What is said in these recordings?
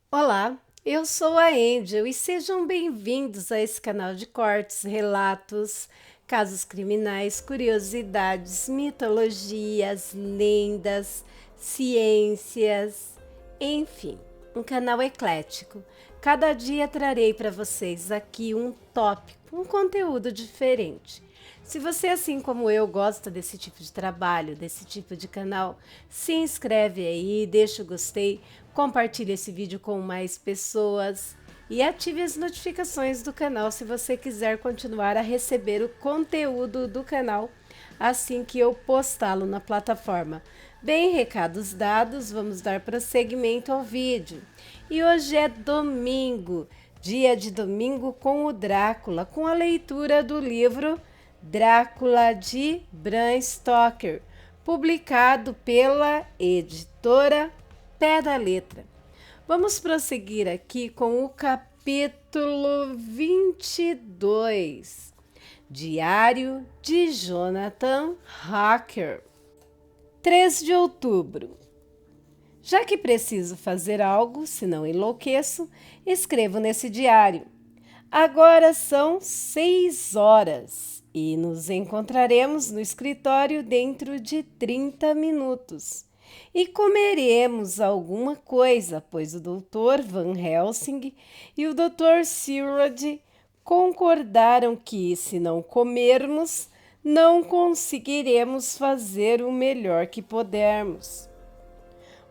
Olá, eu sou a Angel e sejam bem-vindos a esse canal de cortes, relatos, casos criminais, curiosidades, mitologias, lendas, ciências, enfim, um canal eclético. Cada dia trarei para vocês aqui um tópico, um conteúdo diferente. Se você, assim como eu, gosta desse tipo de trabalho, desse tipo de canal, se inscreve aí, deixa o gostei, compartilhe esse vídeo com mais pessoas e ative as notificações do canal se você quiser continuar a receber o conteúdo do canal assim que eu postá-lo na plataforma. Bem, recados dados, vamos dar prosseguimento ao vídeo. E hoje é domingo, dia de domingo com o Drácula, com a leitura do livro Drácula de Bram Stoker, publicado pela editora Pé da Letra. Vamos prosseguir aqui com o capítulo 22, Diário de Jonathan Harker. 3 de outubro. Já que preciso fazer algo, senão enlouqueço, escrevo nesse diário. Agora são 6 horas e nos encontraremos no escritório dentro de 30 minutos. E comeremos alguma coisa, pois o Dr. Van Helsing e o Dr. Sirrod concordaram que, se não comermos, não conseguiremos fazer o melhor que pudermos.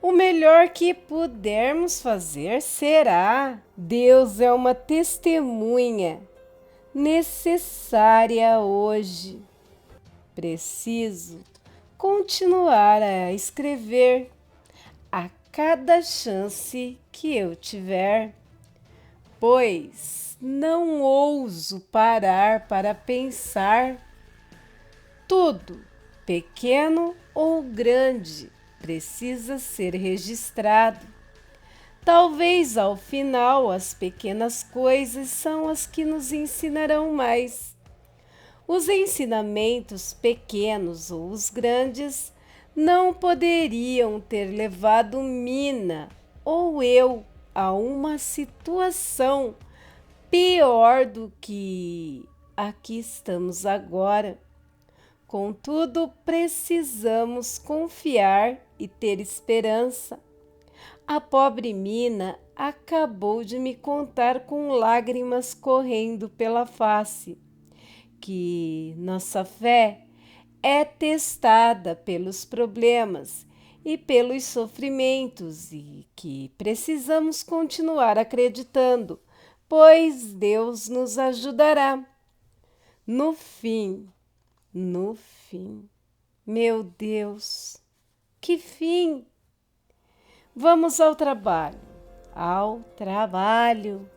O melhor que pudermos fazer será. Deus é uma testemunha necessária hoje. Preciso continuar a escrever a cada chance que eu tiver, pois não ouso parar para pensar. Tudo, pequeno ou grande, precisa ser registrado. Talvez ao final as pequenas coisas são as que nos ensinarão mais. Os ensinamentos pequenos ou os grandes não poderiam ter levado Mina ou eu a uma situação pior do que a que estamos agora. Contudo, precisamos confiar e ter esperança. A pobre Mina acabou de me contar com lágrimas correndo pela face que nossa fé é testada pelos problemas e pelos sofrimentos e que precisamos continuar acreditando, pois Deus nos ajudará. No fim, no fim, meu Deus, que fim! Vamos ao trabalho, ao trabalho.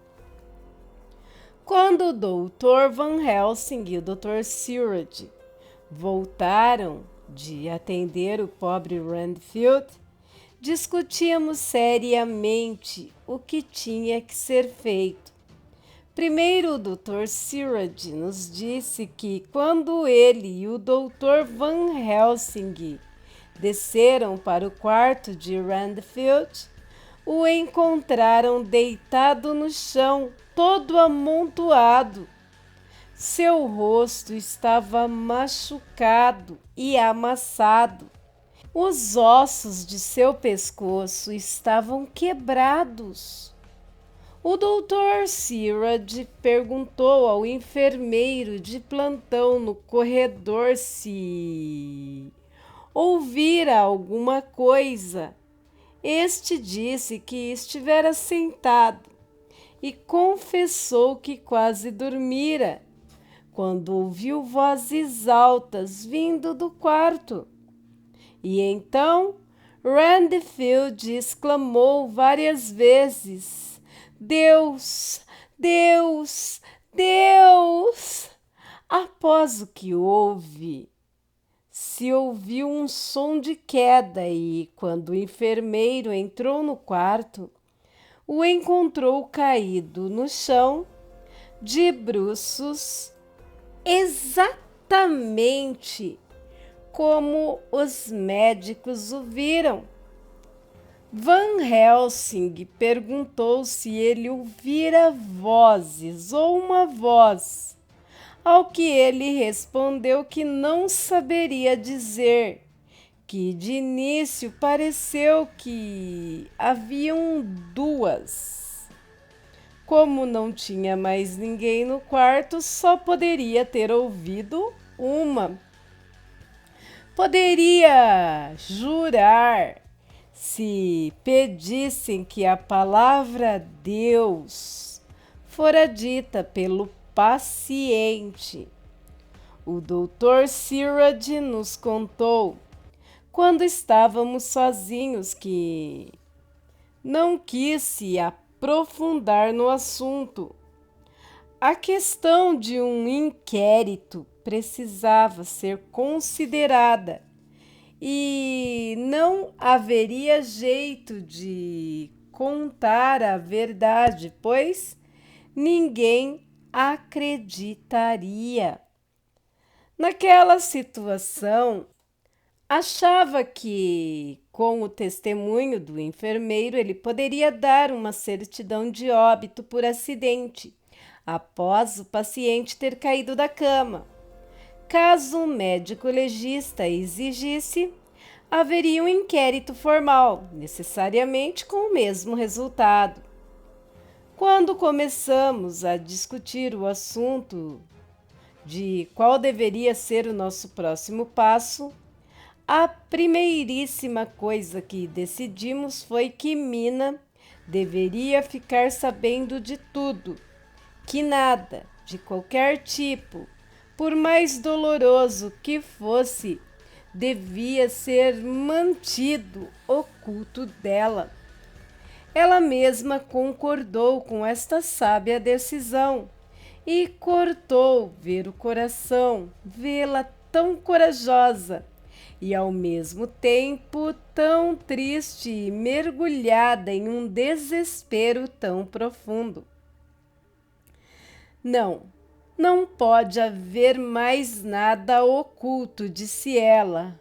Quando o Dr. Van Helsing e o Dr. Sirrod voltaram de atender o pobre Randfield, discutíamos seriamente o que tinha que ser feito. Primeiro, o Dr. Sirrod nos disse que quando ele e o Dr. Van Helsing desceram para o quarto de Randfield, o encontraram deitado no chão, todo amontoado. Seu rosto estava machucado e amassado. Os ossos de seu pescoço estavam quebrados. O doutor Sirrod perguntou ao enfermeiro de plantão no corredor se ouvira alguma coisa. Este disse que estivera sentado e confessou que quase dormira quando ouviu vozes altas vindo do quarto. E então Randfield exclamou várias vezes: Deus, Deus, Deus! Após o que houve, se ouviu um som de queda e, quando o enfermeiro entrou no quarto, o encontrou caído no chão, de bruços, exatamente como os médicos o viram. Van Helsing perguntou se ele ouvira vozes ou uma voz, ao que ele respondeu que não saberia dizer, que de início pareceu que haviam duas. Como não tinha mais ninguém no quarto, só poderia ter ouvido uma. Poderia jurar se pedissem que a palavra Deus fora dita pelo paciente. O Dr. Sirad nos contou, quando estávamos sozinhos, que não quis se aprofundar no assunto. A questão de um inquérito precisava ser considerada e não haveria jeito de contar a verdade, pois ninguém acreditaria. Naquela situação, achava que, com o testemunho do enfermeiro, ele poderia dar uma certidão de óbito por acidente, após o paciente ter caído da cama. Caso o médico legista exigisse, haveria um inquérito formal, necessariamente com o mesmo resultado. Quando começamos a discutir o assunto de qual deveria ser o nosso próximo passo, a primeiríssima coisa que decidimos foi que Mina deveria ficar sabendo de tudo, que nada, de qualquer tipo, por mais doloroso que fosse, devia ser mantido oculto dela. Ela mesma concordou com esta sábia decisão e cortou ver o coração, vê-la tão corajosa e ao mesmo tempo tão triste e mergulhada em um desespero tão profundo. Não pode haver mais nada oculto, disse ela.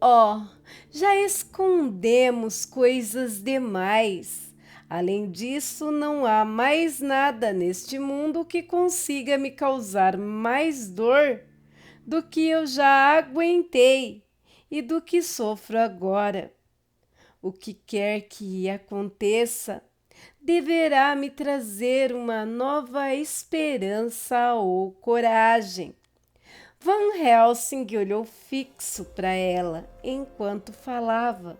Oh, já escondemos coisas demais. Além disso, não há mais nada neste mundo que consiga me causar mais dor do que eu já aguentei e do que sofro agora. O que quer que aconteça, deverá me trazer uma nova esperança ou coragem. Van Helsing olhou fixo para ela enquanto falava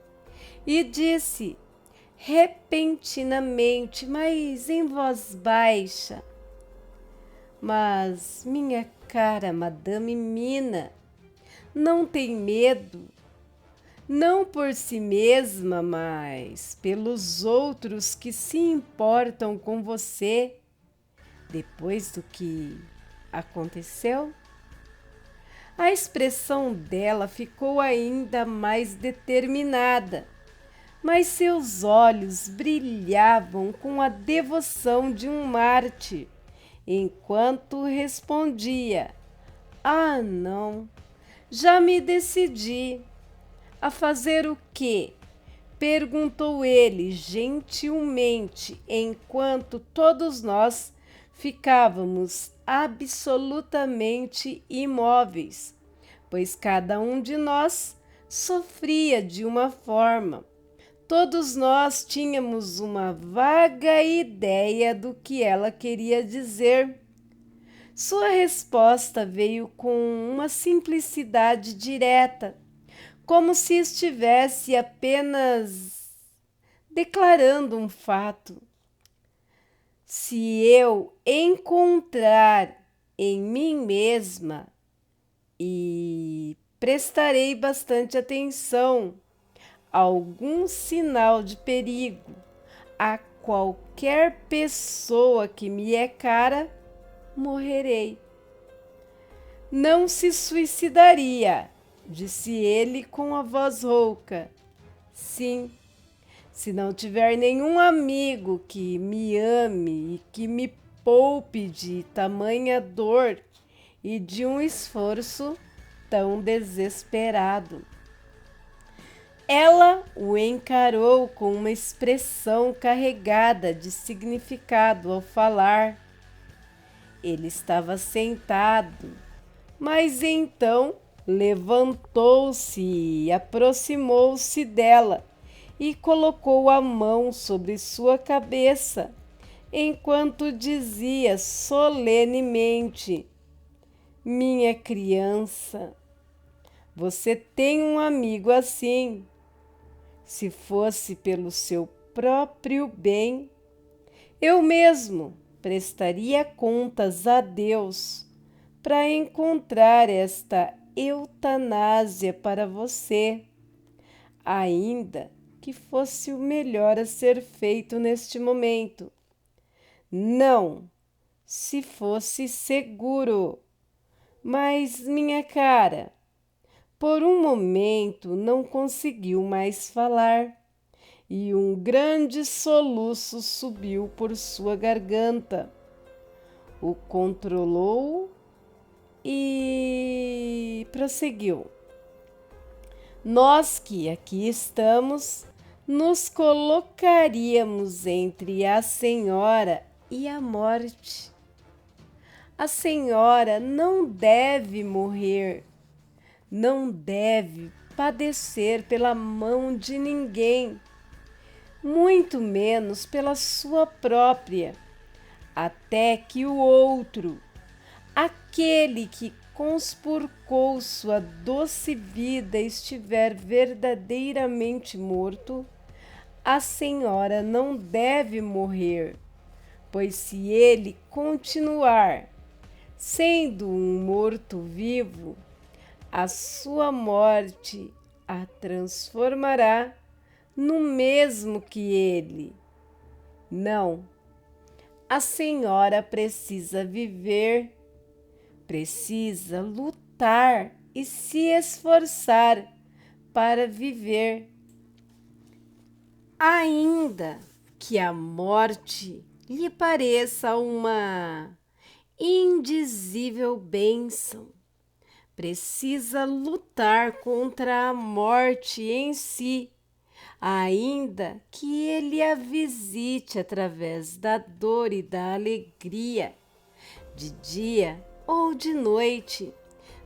e disse repentinamente, mas em voz baixa: Mas, minha cara Madame Mina, não tem medo? Não por si mesma, mas pelos outros que se importam com você depois do que aconteceu? A expressão dela ficou ainda mais determinada, mas seus olhos brilhavam com a devoção de um mártir, enquanto respondia: Ah, não, já me decidi. A fazer o quê? Perguntou ele gentilmente, enquanto todos nós ficávamos absolutamente imóveis, pois cada um de nós sofria de uma forma. Todos nós tínhamos uma vaga ideia do que ela queria dizer. Sua resposta veio com uma simplicidade direta, como se estivesse apenas declarando um fato. Se eu encontrar em mim mesma, e prestarei bastante atenção, algum sinal de perigo a qualquer pessoa que me é cara, morrerei. Não se suicidaria, disse ele com a voz rouca. Sim, se não tiver nenhum amigo que me ame e que me poupe de tamanha dor e de um esforço tão desesperado. Ela o encarou com uma expressão carregada de significado ao falar. Ele estava sentado, mas então levantou-se e aproximou-se dela e colocou a mão sobre sua cabeça, enquanto dizia solenemente: Minha criança, você tem um amigo assim. Se fosse pelo seu próprio bem, eu mesmo prestaria contas a Deus para encontrar esta eutanásia para você, ainda que fosse o melhor a ser feito neste momento. Não, se fosse seguro. Mas, minha cara, por um momento não conseguiu mais falar e um grande soluço subiu por sua garganta. O controlou e prosseguiu. Nós que aqui estamos nos colocaríamos entre a senhora e a morte. A senhora não deve morrer, não deve padecer pela mão de ninguém, muito menos pela sua própria, até que o outro, aquele que conspurcou sua doce vida, estiver verdadeiramente morto, a senhora não deve morrer, pois se ele continuar sendo um morto-vivo, a sua morte a transformará no mesmo que ele. Não, a senhora precisa viver, precisa lutar e se esforçar para viver. Ainda que a morte lhe pareça uma indizível bênção, precisa lutar contra a morte em si, ainda que ele a visite através da dor e da alegria, de dia ou de noite,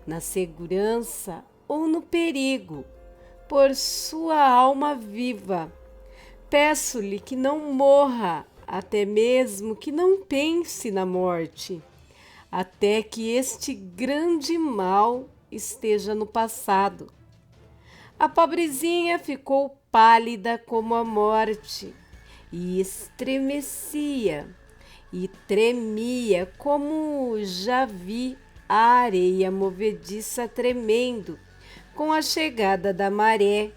na segurança ou no perigo, por sua alma viva. Peço-lhe que não morra, até mesmo que não pense na morte, até que este grande mal esteja no passado. A pobrezinha ficou pálida como a morte e estremecia e tremia como já vi a areia movediça tremendo com a chegada da maré.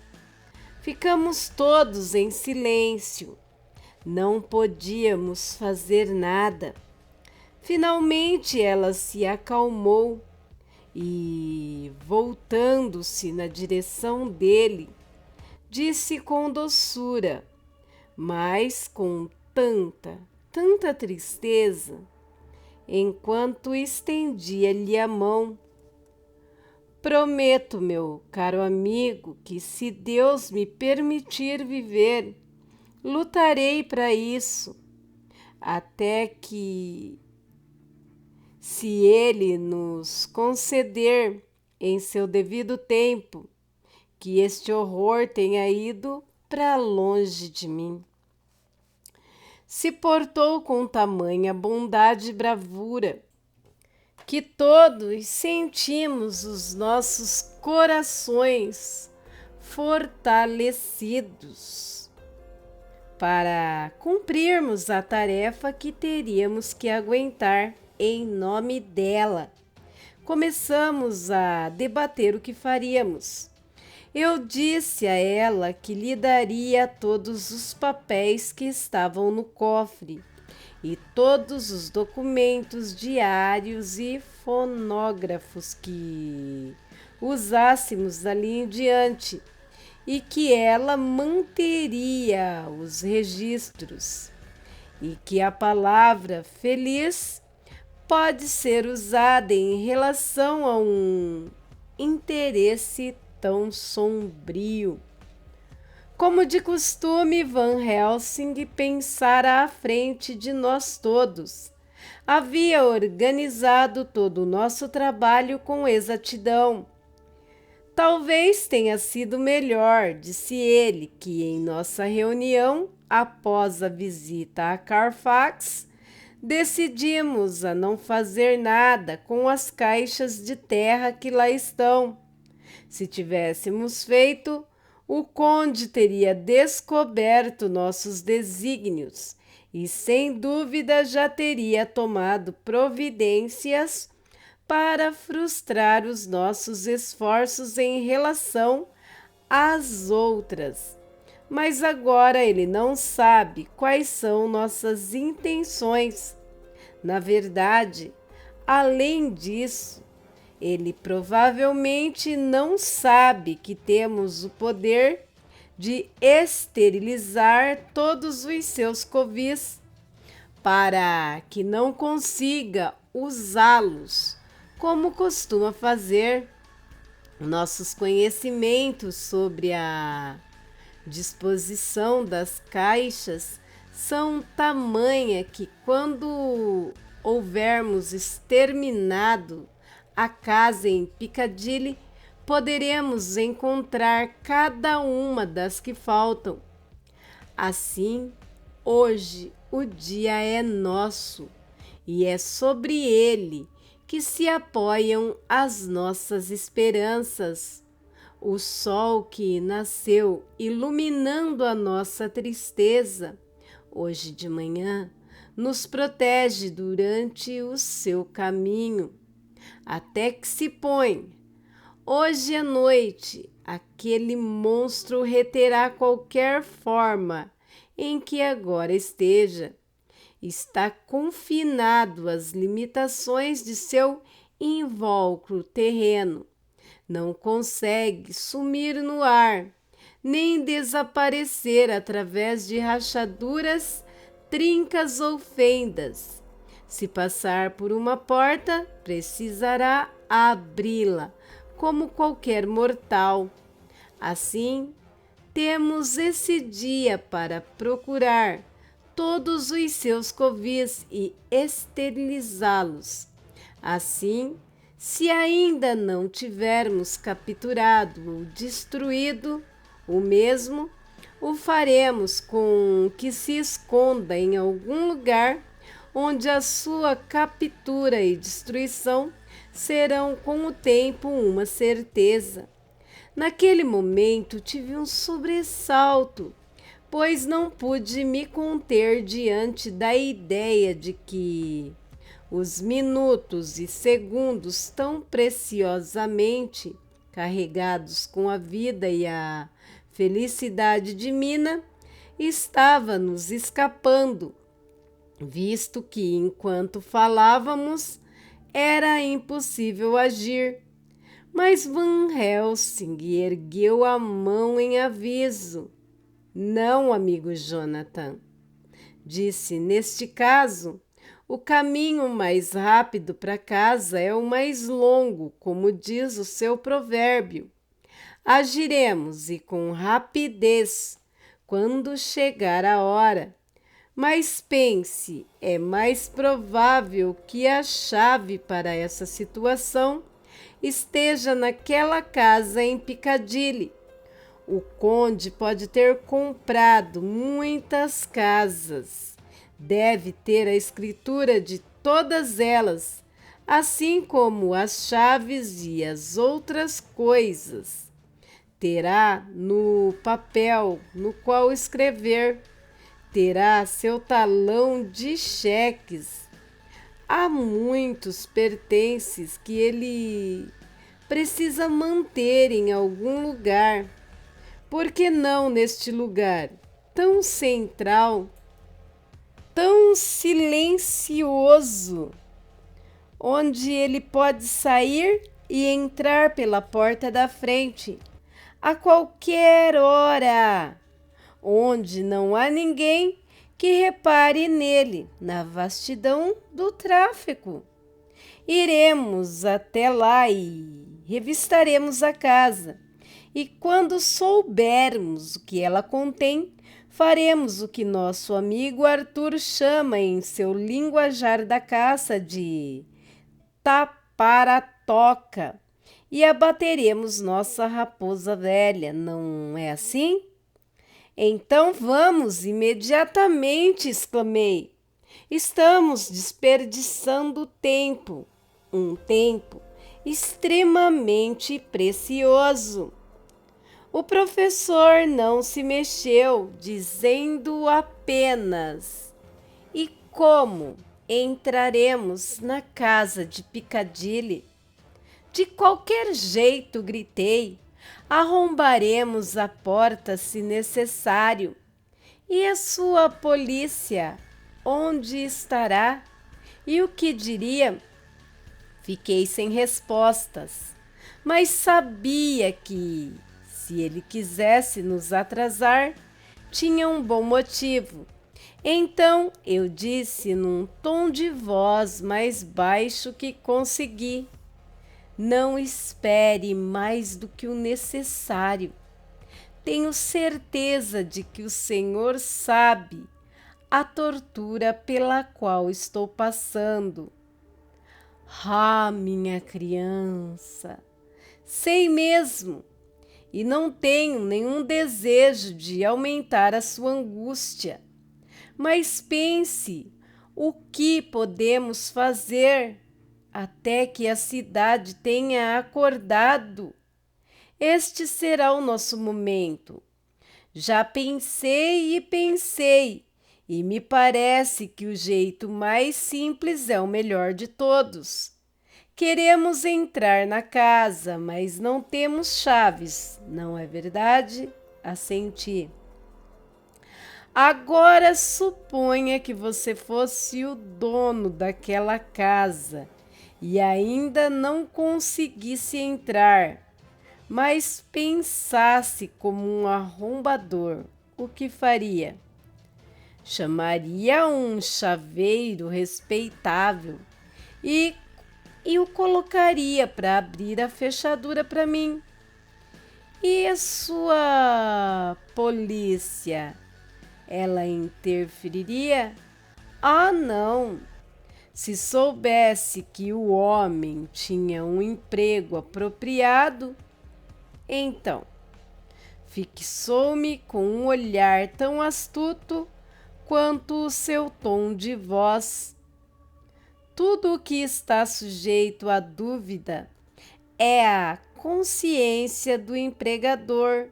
Ficamos todos em silêncio. Não podíamos fazer nada. Finalmente ela se acalmou e, voltando-se na direção dele, disse com doçura, mas com tanta tristeza, enquanto estendia-lhe a mão: Prometo, meu caro amigo, que se Deus me permitir viver, lutarei para isso, até que, se Ele nos conceder em seu devido tempo, que este horror tenha ido para longe de mim. Se portou com tamanha bondade e bravura, que todos sentimos os nossos corações fortalecidos para cumprirmos a tarefa que teríamos que aguentar em nome dela. Começamos a debater o que faríamos. Eu disse a ela que lhe daria todos os papéis que estavam no cofre e todos os documentos diários e fonógrafos que usássemos dali em diante, e que ela manteria os registros, e que a palavra feliz pode ser usada em relação a um interesse tão sombrio. Como de costume, Van Helsing pensara à frente de nós todos. Havia organizado todo o nosso trabalho com exatidão. Talvez tenha sido melhor, disse ele, que em nossa reunião, após a visita a Carfax, decidimos a não fazer nada com as caixas de terra que lá estão. Se tivéssemos feito, o conde teria descoberto nossos desígnios e, sem dúvida, já teria tomado providências para frustrar os nossos esforços em relação às outras. Mas agora ele não sabe quais são nossas intenções. Na verdade, além disso, ele provavelmente não sabe que temos o poder de esterilizar todos os seus covis para que não consiga usá-los como costuma fazer. Nossos conhecimentos sobre a disposição das caixas são tamanha que, quando houvermos exterminado a casa em Piccadilly, poderemos encontrar cada uma das que faltam. Assim, hoje o dia é nosso e é sobre ele que se apoiam as nossas esperanças. O sol que nasceu iluminando a nossa tristeza, hoje de manhã, nos protege durante o seu caminho, até que se põe. Hoje à noite, aquele monstro reterá qualquer forma em que agora esteja. Está confinado às limitações de seu invólucro terreno. Não consegue sumir no ar, nem desaparecer através de rachaduras, trincas ou fendas. Se passar por uma porta, precisará abri-la, como qualquer mortal. Assim, temos esse dia para procurar todos os seus covis e esterilizá-los. Assim, se ainda não tivermos capturado ou destruído o mesmo, o faremos com que se esconda em algum lugar onde a sua captura e destruição serão com o tempo uma certeza. Naquele momento tive um sobressalto, pois não pude me conter diante da ideia de que os minutos e segundos tão preciosamente carregados com a vida e a felicidade de Mina estava nos escapando, visto que, enquanto falávamos, era impossível agir. Mas Van Helsing ergueu a mão em aviso. Não, amigo Jonathan, disse, neste caso, o caminho mais rápido para casa é o mais longo, como diz o seu provérbio. Agiremos e com rapidez quando chegar a hora. Mas pense, é mais provável que a chave para essa situação esteja naquela casa em Piccadilly. O conde pode ter comprado muitas casas. Deve ter a escritura de todas elas, assim como as chaves e as outras coisas. Terá no papel no qual escrever. Terá seu talão de cheques. Há muitos pertences que ele precisa manter em algum lugar. Por que não neste lugar tão central, tão silencioso, onde ele pode sair e entrar pela porta da frente a qualquer hora, onde não há ninguém que repare nele, na vastidão do tráfego? Iremos até lá e revistaremos a casa. E quando soubermos o que ela contém, faremos o que nosso amigo Arthur chama em seu linguajar da caça de tapar a toca e abateremos nossa raposa velha, não é assim? Então vamos imediatamente, exclamei. Estamos desperdiçando tempo, um tempo extremamente precioso. O professor não se mexeu, dizendo apenas: E como entraremos na casa de Piccadilly? De qualquer jeito, gritei. Arrombaremos a porta se necessário. E a sua polícia? Onde estará? E o que diria? Fiquei sem respostas, mas sabia que, se ele quisesse nos atrasar, tinha um bom motivo. Então eu disse num tom de voz mais baixo que consegui: Não espere mais do que o necessário. Tenho certeza de que o Senhor sabe a tortura pela qual estou passando. Ah, minha criança, sei mesmo, e não tenho nenhum desejo de aumentar a sua angústia. Mas pense o que podemos fazer até que a cidade tenha acordado. Este será o nosso momento. Já pensei e pensei, e me parece que o jeito mais simples é o melhor de todos. Queremos entrar na casa, mas não temos chaves, não é verdade? Assenti. Agora suponha que você fosse o dono daquela casa e ainda não conseguisse entrar, mas pensasse como um arrombador, o que faria? Chamaria um chaveiro respeitável e o colocaria para abrir a fechadura para mim. E a sua polícia, ela interferiria? Ah, não! Se soubesse que o homem tinha um emprego apropriado, então fixou-me com um olhar tão astuto quanto o seu tom de voz. Tudo o que está sujeito à dúvida é a consciência do empregador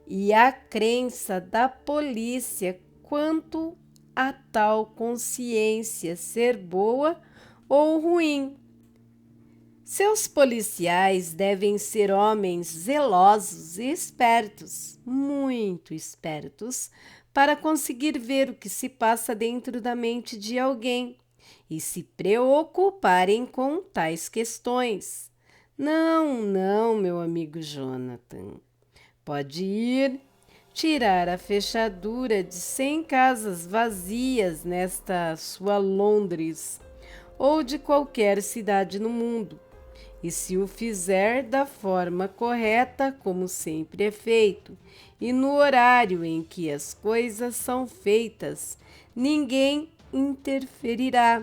e a crença da polícia quanto a tal consciência ser boa ou ruim. Seus policiais devem ser homens zelosos e espertos, muito espertos, para conseguir ver o que se passa dentro da mente de alguém e se preocuparem com tais questões. Não, meu amigo Jonathan. Pode ir tirar a fechadura de 100 casas vazias nesta sua Londres ou de qualquer cidade no mundo. E se o fizer da forma correta, como sempre é feito, e no horário em que as coisas são feitas, ninguém interferirá.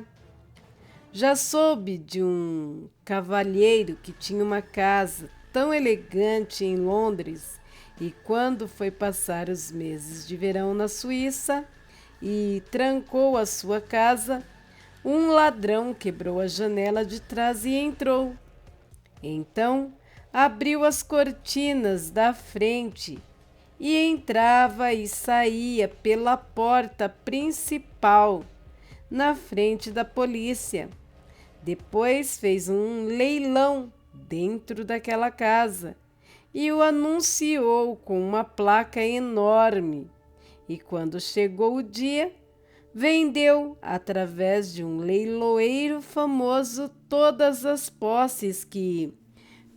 Já soube de um cavalheiro que tinha uma casa tão elegante em Londres e quando foi passar os meses de verão na Suíça e trancou a sua casa, um ladrão quebrou a janela de trás e entrou. Então abriu as cortinas da frente e entrava e saía pela porta principal, na frente da polícia. Depois fez um leilão dentro daquela casa e o anunciou com uma placa enorme. E quando chegou o dia, vendeu, através de um leiloeiro famoso, todas as posses que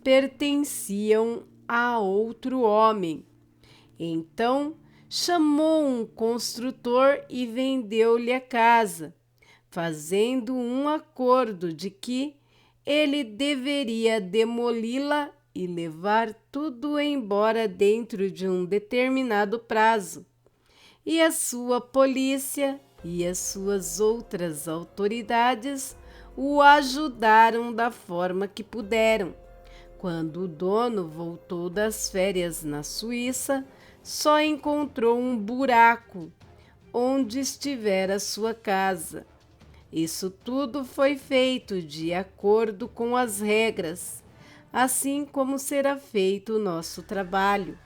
pertenciam a outro homem. Então chamou um construtor e vendeu-lhe a casa, fazendo um acordo de que ele deveria demoli-la e levar tudo embora dentro de um determinado prazo. E a sua polícia e as suas outras autoridades o ajudaram da forma que puderam. Quando o dono voltou das férias na Suíça, só encontrou um buraco onde estivera sua casa. Isso tudo foi feito de acordo com as regras, assim como será feito o nosso trabalho.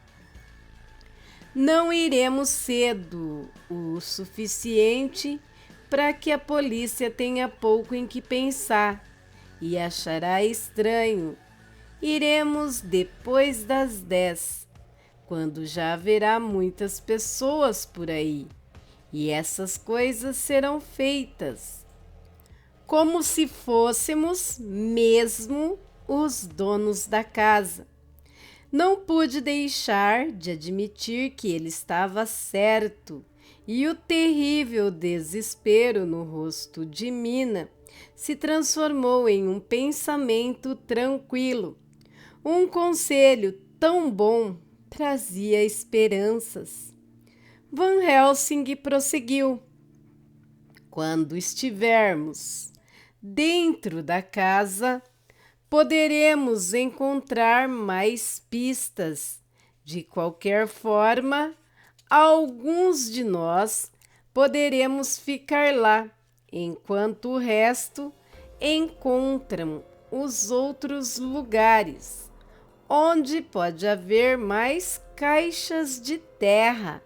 Não iremos cedo o suficiente para que a polícia tenha pouco em que pensar e achará estranho. Iremos depois das 10, quando já haverá muitas pessoas por aí, e essas coisas serão feitas como se fôssemos mesmo os donos da casa. Não pude deixar de admitir que ele estava certo, e o terrível desespero no rosto de Mina se transformou em um pensamento tranquilo. Um conselho tão bom trazia esperanças. Van Helsing prosseguiu: quando estivermos dentro da casa, poderemos encontrar mais pistas. De qualquer forma, alguns de nós poderemos ficar lá, enquanto o resto encontram os outros lugares, onde pode haver mais caixas de terra,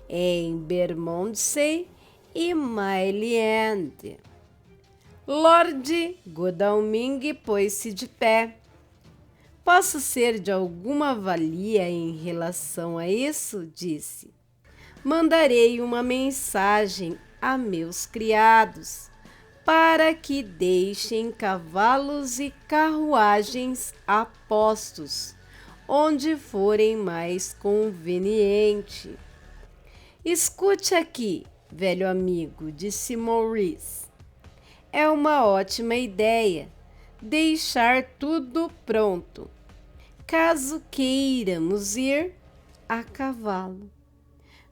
em Bermondsey e Mile End. Lord Godalming pôs-se de pé. Posso ser de alguma valia em relação a isso? Disse. Mandarei uma mensagem a meus criados para que deixem cavalos e carruagens a postos, onde forem mais conveniente. Escute aqui, velho amigo, disse Maurice. É uma ótima ideia deixar tudo pronto, caso queiramos ir a cavalo.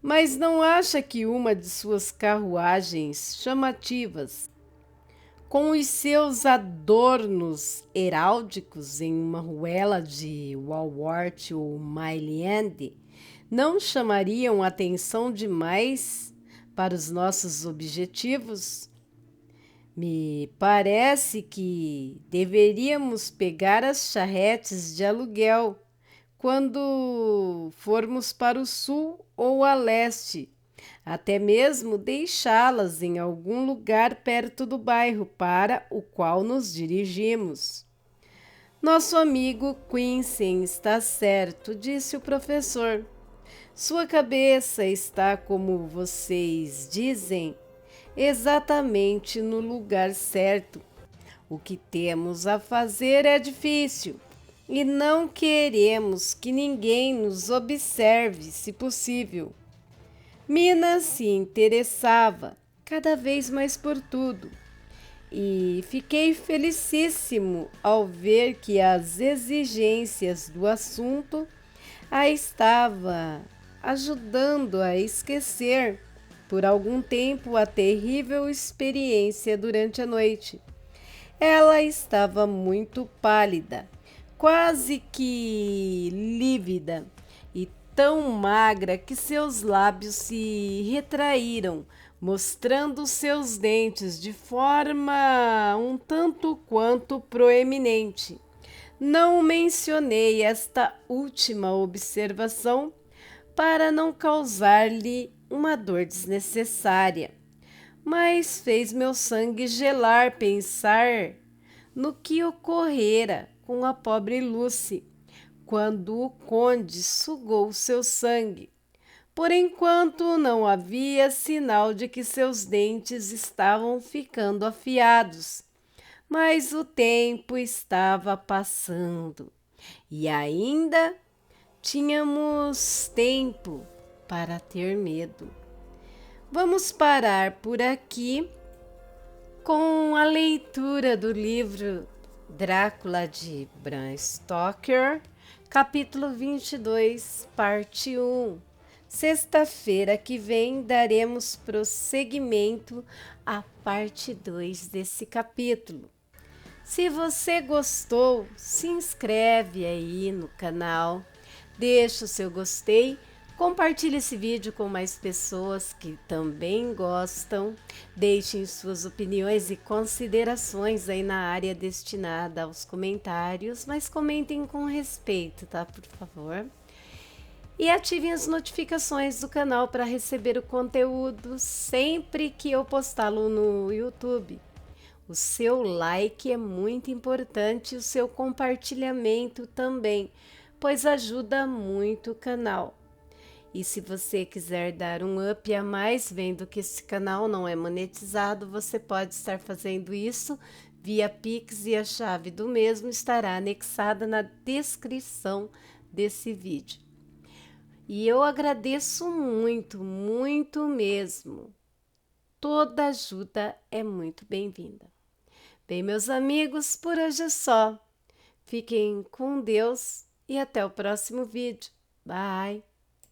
Mas não acha que uma de suas carruagens chamativas, com os seus adornos heráldicos em uma ruela de Walworth ou Mile End, não chamariam atenção demais para os nossos objetivos? Me parece que deveríamos pegar as charretes de aluguel quando formos para o sul ou a leste, até mesmo deixá-las em algum lugar perto do bairro para o qual nos dirigimos. Nosso amigo Quincy está certo, disse o professor. Sua cabeça está, como vocês dizem, exatamente no lugar certo. O que temos a fazer é difícil e não queremos que ninguém nos observe, se possível. Mina se interessava cada vez mais por tudo e fiquei felicíssimo ao ver que as exigências do assunto a estava ajudando a esquecer por algum tempo a terrível experiência durante a noite. Ela estava muito pálida, quase que lívida, e tão magra que seus lábios se retraíram, mostrando seus dentes de forma um tanto quanto proeminente. Não mencionei esta última observação para não causar-lhe uma dor desnecessária, mas fez meu sangue gelar pensar no que ocorrera com a pobre Lucy quando o conde sugou seu sangue. Por enquanto não havia sinal de que seus dentes estavam ficando afiados, mas o tempo estava passando e ainda tínhamos tempo para ter medo. Vamos parar por aqui com a leitura do livro Drácula de Bram Stoker, capítulo 22, parte 1. Sexta-feira que vem daremos prosseguimento à parte 2 desse capítulo. Se você gostou, se inscreve aí no canal, deixa o seu gostei, compartilhe esse vídeo com mais pessoas que também gostam, deixem suas opiniões e considerações aí na área destinada aos comentários, mas comentem com respeito, tá? Por favor. E ativem as notificações do canal para receber o conteúdo sempre que eu postá-lo no YouTube. O seu like é muito importante e o seu compartilhamento também, pois ajuda muito o canal. E se você quiser dar um up a mais, vendo que esse canal não é monetizado, você pode estar fazendo isso via Pix e a chave do mesmo estará anexada na descrição desse vídeo. E eu agradeço muito, muito mesmo. Toda ajuda é muito bem-vinda. Bem, meus amigos, por hoje é só. Fiquem com Deus e até o próximo vídeo. Bye!